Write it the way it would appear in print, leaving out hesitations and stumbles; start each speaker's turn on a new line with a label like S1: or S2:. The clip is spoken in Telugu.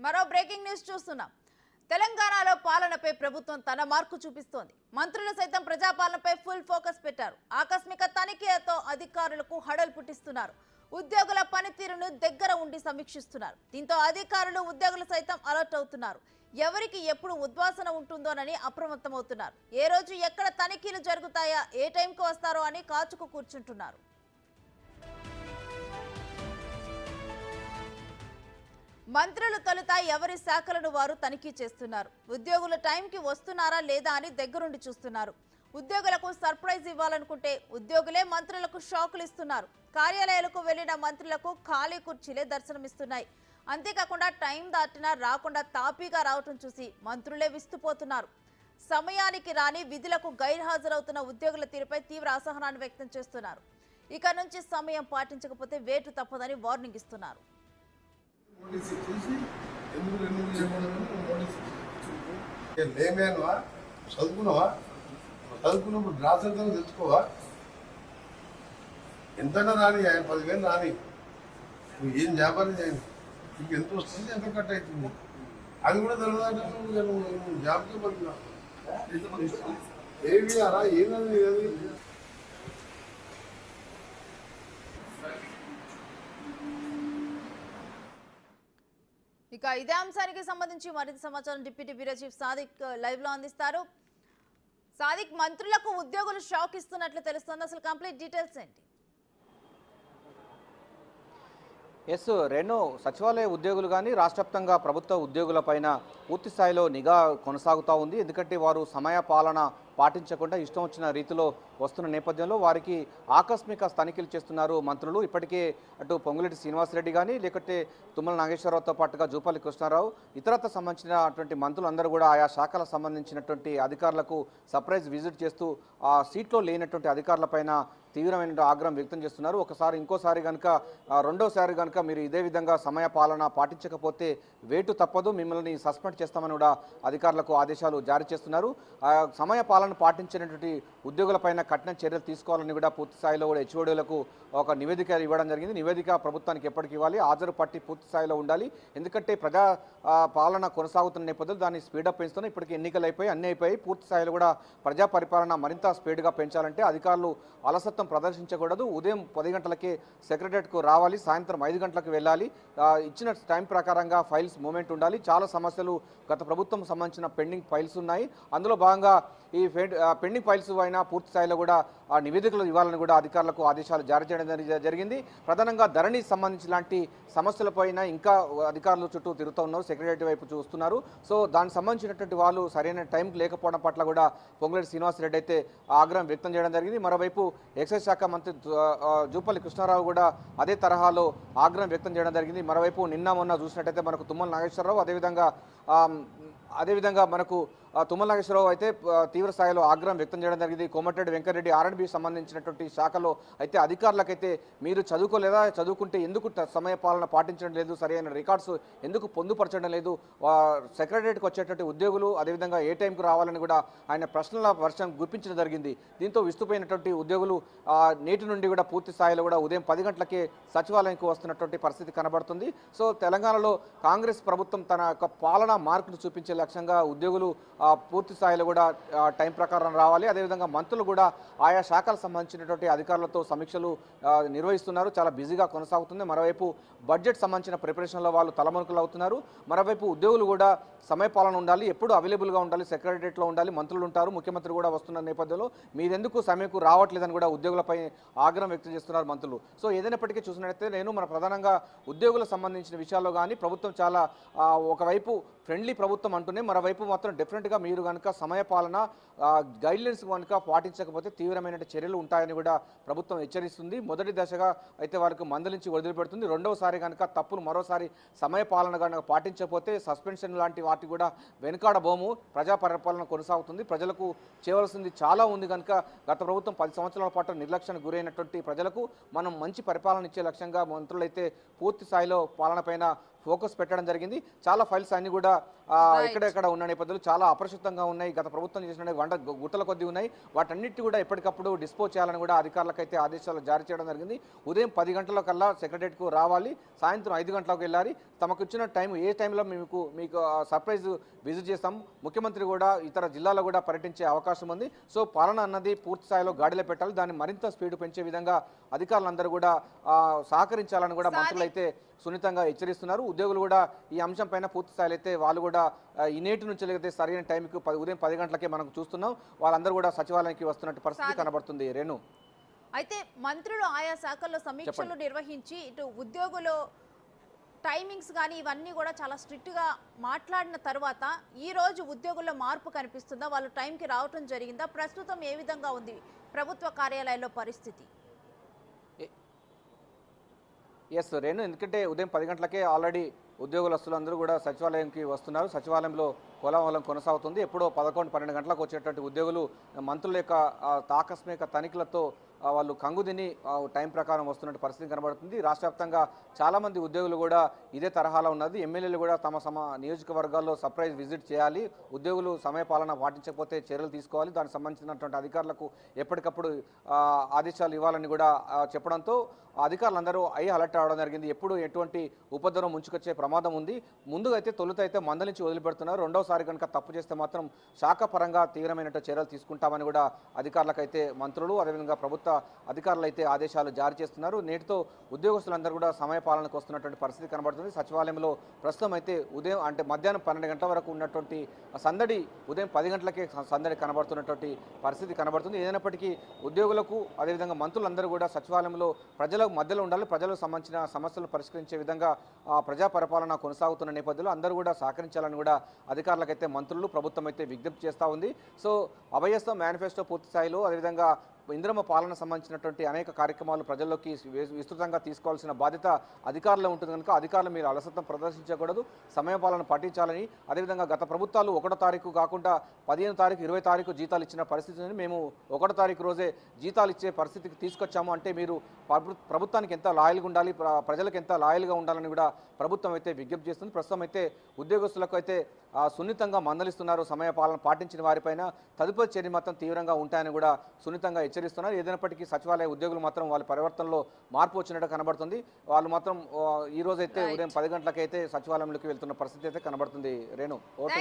S1: మరో బ్రేకింగ్ న్యూస్ చూస్తున్నాం. తెలంగాణలో పాలనపై ప్రభుత్వం తన మార్కు చూపిస్తోంది. మంత్రులు సైతం ప్రజాపాలనపై ఫుల్ ఫోకస్ పెట్టారు. ఆకస్మిక తనిఖీలతో అధికారులకు హడల్ పుట్టిస్తున్నారు. ఉద్యోగుల పనితీరును దగ్గర ఉండి సమీక్షిస్తున్నారు. దీంతో అధికారులు ఉద్యోగులు సైతం అలర్ట్ అవుతున్నారు. ఎవరికి ఎప్పుడు ఉద్వాసన ఉంటుందోనని అప్రమత్తమవుతున్నారు. ఏ రోజు ఎక్కడ తనిఖీలు జరుగుతాయా, ఏ టైంకు వస్తారో అని కాచుకు కూర్చుంటున్నారు. మంత్రులు తొలుత ఎవరి శాఖలను వారు తనిఖీ చేస్తున్నారు. ఉద్యోగులు టైంకి వస్తున్నారా లేదా అని దగ్గరుండి చూస్తున్నారు. ఉద్యోగులకు సర్ప్రైజ్ ఇవ్వాలనుకుంటే ఉద్యోగులే మంత్రులకు షాకులు ఇస్తున్నారు. కార్యాలయాలకు వెళ్లిన మంత్రులకు ఖాళీ కుర్చీలే దర్శనమిస్తున్నాయి. అంతేకాకుండా టైం దాటినా రాకుండా తాపీగా రావటం చూసి మంత్రులే విస్తుపోతున్నారు. సమయానికి రాని విధులకు గైర్హాజరవుతున్న ఉద్యోగుల తీరుపై తీవ్ర అసహనాన్ని వ్యక్తం చేస్తున్నారు. ఇక నుంచి సమయం పాటించకపోతే వేటు తప్పదని వార్నింగ్ ఇస్తున్నారు.
S2: చదువుకున్నావా? చదువుకున్నప్పుడు రాసంతా తెలుసుకోవా? ఎంతైనా రాని, 10,000 రాని, నువ్వు ఏం వ్యాపారం చేయండి, నీకు ఎంత వస్తుంది, ఎంత కట్ అవుతుంది, అది కూడా తెలియదంటే నువ్వు జాబ్కి పడుతున్నా ఏమి అలా ఏమది అది.
S1: ఇక ఇదే అంశానికి సంబంధించి మరింత సమాచారం deputy bureau chief Sadiq live లో అందిస్తారు. సాదిక్, మంత్రులకు ఉద్యోగులు షాక్ ఇస్తున్నట్లు తెలుస్తోంది. అసలు కంప్లీట్ డీటెయిల్స్ ఏంటి?
S3: ఎస్ రేణు, సచివాలయ ఉద్యోగులు కానీ రాష్ట్ర వ్యాప్తంగా ప్రభుత్వ ఉద్యోగులపైన పూర్తి స్థాయిలో నిఘా కొనసాగుతూ ఉంది. ఎందుకంటే వారు సమయ పాలన పాటించకుండా ఇష్టం వచ్చిన రీతిలో వస్తున్న నేపథ్యంలో వారికి ఆకస్మిక తనిఖీలు చేస్తున్నారు మంత్రులు. ఇప్పటికే అటు పొంగులేటి శ్రీనివాసరెడ్డి కానీ, లేకపోతే తుమ్మల నాగేశ్వరరావుతో పాటుగా జూపల్లి కృష్ణారావు, ఇతరత్ర సంబంధించినటువంటి మంత్రులందరూ కూడా ఆయా శాఖలకు సంబంధించినటువంటి అధికారులకు సర్ప్రైజ్ విజిట్ చేస్తూ ఆ సీట్లో లేనటువంటి అధికారులపైన తీవ్రమైన ఆగ్రహం వ్యక్తం చేస్తున్నారు. ఇంకోసారి కనుక రెండోసారి కనుక మీరు ఇదే విధంగా సమయ పాలన పాటించకపోతే వేటు తప్పదు, మిమ్మల్ని సస్పెండ్ చేస్తామని కూడా అధికారులకు ఆదేశాలు జారీ చేస్తున్నారు. సమయ పాలన పాటించినటువంటి ఉద్యోగులపైన కఠిన చర్యలు తీసుకోవాలని కూడా పూర్తి స్థాయిలో కూడా హెచ్ఓడీలకు ఒక నివేదిక ఇవ్వడం జరిగింది. నివేదిక ప్రభుత్వానికి ఎప్పటికి ఇవ్వాలి, హాజరు పట్టి పూర్తి స్థాయిలో ఉండాలి. ఎందుకంటే ప్రజా పాలన కొనసాగుతున్న నేపథ్యంలో దాన్ని స్పీడప్ పెంచుతున్నాయి. ఇప్పటికీ ఎన్నికలు అయిపోయి అన్నీ అయిపోయి పూర్తి స్థాయిలో కూడా ప్రజా పరిపాలన మరింత స్పీడ్గా పెంచాలంటే అధికారులు అలసత్వం ప్రదర్శించకూడదు. ఉదయం 10 గంటలకే సెక్రటరియట్కు రావాలి, సాయంత్రం 5 గంటలకు వెళ్ళాలి. ఇచ్చిన టైం ప్రకారంగా ఫైల్స్ మూమెంట్ ఉండాలి. చాలా సమస్యలు గత ప్రభుత్వం సంబంధించిన పెండింగ్ ఫైల్స్ ఉన్నాయి. అందులో భాగంగా ఈ పెండింగ్ ఫైల్స్ అయినా పూర్తి స్థాయిలో కూడా ఆ నివేదికలు ఇవ్వాలని కూడా అధికారులకు ఆదేశాలు జారీ చేయడం జరిగింది. ప్రధానంగా ధరణి సంబంధించి లాంటి సమస్యలపైన ఇంకా అధికారులు చుట్టూ తిరుగుతూ ఉన్నారు, సెక్రటరీ వైపు చూస్తున్నారు. సో దానికి సంబంధించినటువంటి వాళ్ళు సరైన టైంకి లేకపోవడం పట్ల కూడా పొంగులేటి శ్రీనివాసరెడ్డి అయితే ఆగ్రహం వ్యక్తం చేయడం జరిగింది. మరోవైపు ఎక్సైజ్ శాఖ మంత్రి జూపల్లి కృష్ణారావు కూడా అదే తరహాలో ఆగ్రహం వ్యక్తం చేయడం జరిగింది. మరోవైపు నిన్న మొన్న చూసినట్టయితే మనకు తుమ్మల నాగేశ్వరరావు, అదేవిధంగా మనకు తుమ్మల నాగేశ్వరరావు అయితే తీవ్ర స్థాయిలో ఆగ్రహం వ్యక్తం చేయడం జరిగింది. కోమటిరెడ్డి వెంకటరెడ్డి R&B సంబంధించినటువంటి శాఖలో అయితే అధికారులకైతే మీరు చదువుకోలేదా, చదువుకుంటే ఎందుకు సమయ పాలన పాటించడం లేదు, సరైన రికార్డ్స్ ఎందుకు పొందుపరచడం లేదు, సెక్రటరియట్కి వచ్చేటువంటి ఉద్యోగులు అదేవిధంగా ఏ టైంకు రావాలని కూడా ఆయన ప్రశ్నల వర్షం గుర్పించడం జరిగింది. దీంతో విస్తుపోయినటువంటి ఉద్యోగులు నేటి నుండి కూడా పూర్తి స్థాయిలో కూడా ఉదయం 10 గంటలకే సచివాలయంకు వస్తున్నటువంటి పరిస్థితి కనబడుతుంది. సో తెలంగాణలో కాంగ్రెస్ ప్రభుత్వం తన యొక్క పాలనా మార్కును చూపించే లక్ష్యంగా ఉద్యోగులు పూర్తి స్థాయిలో కూడా టైం ప్రకారం రావాలి. అదేవిధంగా మంత్రులు కూడా ఆయా శాఖలకు సంబంధించినటువంటి అధికారులతో సమీక్షలు నిర్వహిస్తున్నారు. చాలా బిజీగా కొనసాగుతుంది. మరోవైపు బడ్జెట్ సంబంధించిన ప్రిపరేషన్లో వాళ్ళు తలమునకలు అవుతున్నారు. మరోవైపు ఉద్యోగులు కూడా సమయపాలన ఉండాలి, ఎప్పుడు అవైలబుల్గా ఉండాలి, సెక్రటరియట్లో ఉండాలి, మంత్రులు ఉంటారు, ముఖ్యమంత్రి కూడా వస్తున్న నేపథ్యంలో మీరెందుకు సమయంకు రావట్లేదని కూడా ఉద్యోగులపై ఆగ్రహం వ్యక్తం చేస్తున్నారు మంత్రులు. సో ఏదైనప్పటికీ చూసినట్లయితే మన ప్రధానంగా ఉద్యోగులకు సంబంధించిన విషయాల్లో కానీ ప్రభుత్వం చాలా ఒకవైపు ఫ్రెండ్లీ ప్రభుత్వం అంటూనే మరోవైపు మాత్రం డెఫినెట్గా మీరు కనుక సమయపాలన గైడ్లైన్స్ కనుక పాటించకపోతే తీవ్రమైన చర్యలు ఉంటాయని కూడా ప్రభుత్వం హెచ్చరిస్తుంది. మొదటి దశగా అయితే వారికి మందలించి వదిలిపెడుతుంది. రెండవసారి కనుక తప్పులు మరోసారి సమయపాలన కనుక పాటించకపోతే సస్పెన్షన్ లాంటి వాటి కూడా వెనుకాడబోము, ప్రజా పరిపాలన కొనసాగుతుంది. ప్రజలకు చేయవలసింది చాలా ఉంది కనుక గత ప్రభుత్వం 10 సంవత్సరాల పాటు నిర్లక్ష్యానికి గురైనటువంటి ప్రజలకు మనం మంచి పరిపాలన ఇచ్చే లక్ష్యంగా మంత్రులైతే పూర్తి స్థాయిలో పాలనపైన ఫోకస్ పెట్టడం జరిగింది. చాలా ఫైల్స్ అన్ని కూడా ఎక్కడెక్కడ ఉన్న నేపథ్యంలో చాలా అపరిశుద్ధంగా ఉన్నాయి. గత ప్రభుత్వం చేసిన గుట్టల కొద్దీ ఉన్నాయి. వాటన్నిటి కూడా ఎప్పటికప్పుడు డిస్పోజ్ చేయాలని కూడా అధికారులకైతే ఆదేశాలు జారీ చేయడం జరిగింది. ఉదయం 10 గంటల కల్లా సెక్రటరియట్కు రావాలి, సాయంత్రం 5 గంటలకు వెళ్ళాలి. తమకు ఇచ్చిన టైం ఏ టైంలో మీకు సర్ప్రైజ్ విజిట్ చేస్తాం. ముఖ్యమంత్రి కూడా ఇతర జిల్లాలో కూడా పర్యటించే అవకాశం ఉంది. సో పాలన అన్నది పూర్తి స్థాయిలో గాడిలో పెట్టాలి. దాన్ని మరింత స్పీడ్ పెంచే విధంగా అధికారులందరూ కూడా సహకరించాలని కూడా మంత్రులు అయితే సున్నితంగా హెచ్చరిస్తున్నారు. ఉద్యోగులు కూడా ఈ అంశం పైన పూర్తి స్థాయిలో అయితే వాళ్ళు కూడా ఈ నేటి నుంచి అయితే సరైన టైంకి ఉదయం 10 గంటలకే మనం చూస్తున్నాం. వాళ్ళందరూ కూడా సచివాలయానికి వస్తున్నట్టు పరిస్థితి కనబడుతుంది. రేణు,
S1: అయితే మంత్రులు ఆయా శాఖల్లో సమీక్షలు నిర్వహించి ఇటు ఉద్యోగులు టైమింగ్స్ కానీ ఇవన్నీ కూడా చాలా స్ట్రిక్ట్గా మాట్లాడిన తర్వాత ఈ రోజు ఉద్యోగుల్లో మార్పు కనిపిస్తుందా? వాళ్ళు టైంకి రావటం జరిగిందా? ప్రస్తుతం ఏ విధంగా ఉంది ప్రభుత్వ కార్యాలయాల్లో పరిస్థితి?
S3: ఎస్ రేణు, ఎందుకంటే ఉదయం 10 గంటలకే ఆల్రెడీ ఉద్యోగస్తులందరూ కూడా సచివాలయంకి వస్తున్నారు. సచివాలయంలో కోలాహలం కొనసాగుతుంది. ఎప్పుడో 11-12 గంటలకు వచ్చేటటువంటి ఉద్యోగులు మంత్రుల యొక్క ఆకస్మిక తనిఖీలతో వాళ్ళు కంగుదిని టైం ప్రకారం వస్తున్నట్టు పరిస్థితి కనబడుతుంది. రాష్ట్ర వ్యాప్తంగా చాలామంది ఉద్యోగులు కూడా ఇదే తరహాలో ఉన్నది. ఎమ్మెల్యేలు కూడా తమ నియోజకవర్గాల్లో సర్ప్రైజ్ విజిట్ చేయాలి, ఉద్యోగులు సమయపాలన పాటించకపోతే చర్యలు తీసుకోవాలి, దానికి సంబంధించినటువంటి అధికారులకు ఎప్పటికప్పుడు ఆదేశాలు ఇవ్వాలని కూడా చెప్పడంతో అధికారులందరూ అలర్ట్ అవ్వడం జరిగింది. ఎప్పుడు ఎటువంటి ఉపద్రవం ముంచుకొచ్చే ప్రమాదం ఉంది. ముందుగా అయితే తొలుత అయితే మందలించి వదిలిపెడుతున్నారు. రెండోసారి కనుక తప్పు చేస్తే మాత్రం శాఖపరంగా తీవ్రమైన చర్యలు తీసుకుంటామని కూడా అధికారులకైతే మంత్రులు అదేవిధంగా ప్రభుత్వ అధికారులు అయితే ఆదేశాలు జారీ చేస్తున్నారు. నేటితో ఉద్యోగస్తులందరూ కూడా సమయపాలనకు వస్తున్నటువంటి పరిస్థితి కనబడుతుంది. సచివాలయంలో ప్రస్తుతం అయితే ఉదయం అంటే మధ్యాహ్నం 12 గంటల వరకు ఉన్నటువంటి సందడి ఉదయం 10 గంటలకే సందడి కనబడుతున్నటువంటి పరిస్థితి కనబడుతుంది. ఏదైనప్పటికీ ఉద్యోగులకు అదేవిధంగా మంత్రులందరూ కూడా సచివాలయంలో ప్రజల మధ్యలో ఉండాలి. ప్రజలకు సంబంధించిన సమస్యలు పరిష్కరించే విధంగా ప్రజా పరిపాలన కొనసాగుతున్న నేపథ్యంలో అందరూ కూడా సహకరించాలని కూడా అధికారులకైతే మంత్రులు ప్రభుత్వం అయితే విజ్ఞప్తి చేస్తూ ఉంది. సో అభయస్థం మేనిఫెస్టో పూర్తి స్థాయిలో అదేవిధంగా ఇందిరమ్మ పాలన సంబంధించినటువంటి అనేక కార్యక్రమాలు ప్రజల్లోకి విస్తృతంగా తీసుకోవాల్సిన బాధ్యత అధికారులు ఉంటుంది కనుక అధికారులు మీరు అలసత్వం ప్రదర్శించకూడదు, సమయపాలన పాటించాలని. అదేవిధంగా గత ప్రభుత్వాలు 1వ తారీఖు కాకుండా 15వ తారీఖు 20 తారీఖు జీతాలు ఇచ్చిన పరిస్థితిని మేము 1వ తారీఖు రోజే జీతాలు ఇచ్చే పరిస్థితికి తీసుకొచ్చాము. అంటే మీరు ప్రభుత్వానికి ఎంత లాయల్గా ఉండాలి, ప్రజలకు ఎంత లాయల్గా ఉండాలని కూడా ప్రభుత్వం అయితే విజ్ఞప్తి చేస్తుంది. ప్రస్తుతం అయితే ఉద్యోగస్తులకు అయితే సున్నితంగా మందలిస్తున్నారు. సమయపాలన పాటించిన వారిపైన తదుపరి చర్య మాత్రం తీవ్రంగా ఉంటాయని కూడా సున్నితంగా హెచ్చరిస్తున్నారు. ఏదైనప్పటికీ సచివాలయ ఉద్యోగులు మాత్రం వాళ్ళ పరివర్తనలో మార్పు వచ్చినట్టు కనబడుతుంది. వాళ్ళు మాత్రం ఈ రోజైతే ఉదయం 10 గంటలకైతే సచివాలయంలోకి వెళ్తున్న పరిస్థితి అయితే కనబడుతుంది. రేణు, ఓటు.